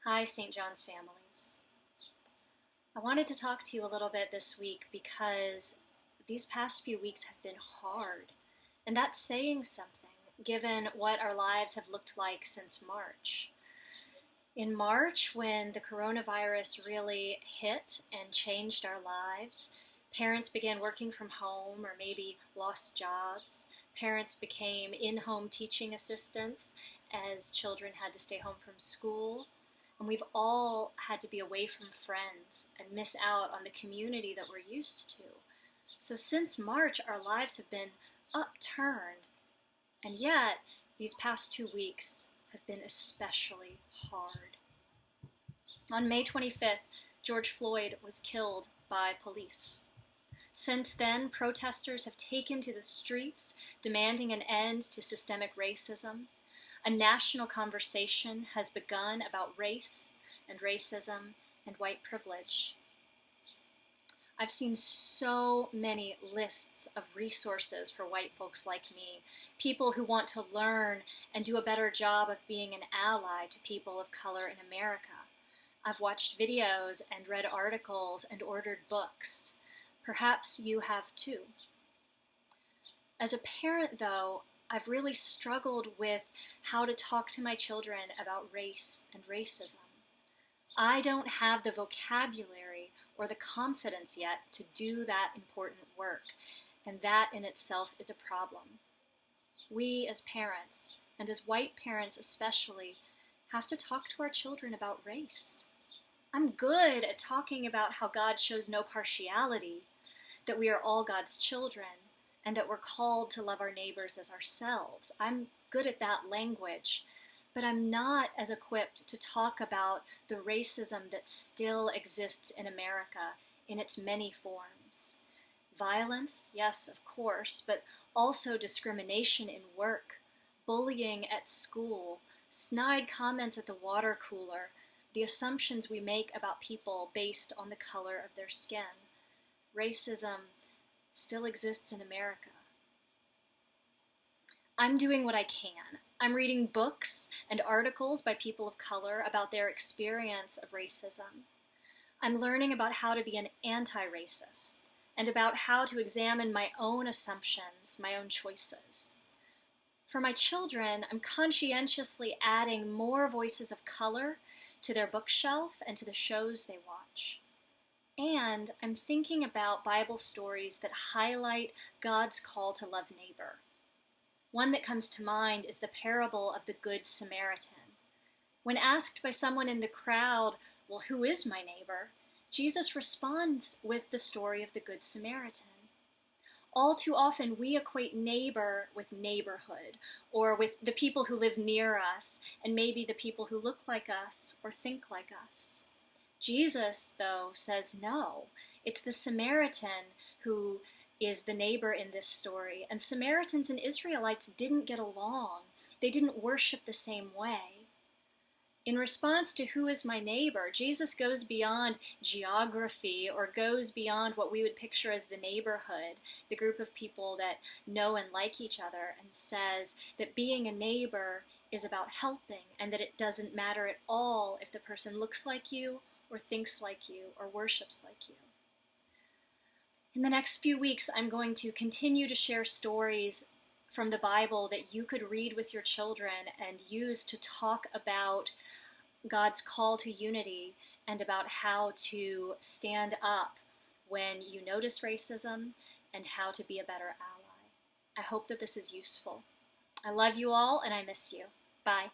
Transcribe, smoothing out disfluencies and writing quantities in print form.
Hi, St. John's families. I wanted to talk to you a little bit this week because these past few weeks have been hard, and that's saying something given what our lives have looked like since March. In March, when the coronavirus really hit and changed our lives, parents began working from home or maybe lost jobs. Parents became in-home teaching assistants as children had to stay home from school. And we've all had to be away from friends and miss out on the community that we're used to. So since March, our lives have been upturned. And yet, these past 2 weeks have been especially hard. On May 25th, George Floyd was killed by police. Since then, protesters have taken to the streets demanding an end to systemic racism. A national conversation has begun about race and racism and white privilege. I've seen so many lists of resources for white folks like me, people who want to learn and do a better job of being an ally to people of color in America. I've watched videos and read articles and ordered books. Perhaps you have too. As a parent, though, I've really struggled with how to talk to my children about race and racism. I don't have the vocabulary or the confidence yet to do that important work, and that in itself is a problem. We as parents, and as white parents especially, have to talk to our children about race. I'm good at talking about how God shows no partiality, that we are all God's children, and that we're called to love our neighbors as ourselves. I'm good at that language, but I'm not as equipped to talk about the racism that still exists in America in its many forms. Violence, yes, of course, but also discrimination in work, bullying at school, snide comments at the water cooler, the assumptions we make about people based on the color of their skin. Racism still exists in America. I'm doing what I can. I'm reading books and articles by people of color about their experience of racism. I'm learning about how to be an anti-racist and about how to examine my own assumptions, my own choices. For my children, I'm conscientiously adding more voices of color to their bookshelf and to the shows they watch. And I'm thinking about Bible stories that highlight God's call to love neighbor. One that comes to mind is the parable of the Good Samaritan. When asked by someone in the crowd, well, who is my neighbor? Jesus responds with the story of the Good Samaritan. All too often, we equate neighbor with neighborhood, or with the people who live near us, and maybe the people who look like us or think like us. Jesus, though, says no. It's the Samaritan who is the neighbor in this story. And Samaritans and Israelites didn't get along. They didn't worship the same way. In response to who is my neighbor, Jesus goes beyond geography or goes beyond what we would picture as the neighborhood, the group of people that know and like each other, and says that being a neighbor is about helping and that it doesn't matter at all if the person looks like you or thinks like you, or worships like you. In the next few weeks, I'm going to continue to share stories from the Bible that you could read with your children and use to talk about God's call to unity and about how to stand up when you notice racism and how to be a better ally. I hope that this is useful. I love you all and I miss you. Bye.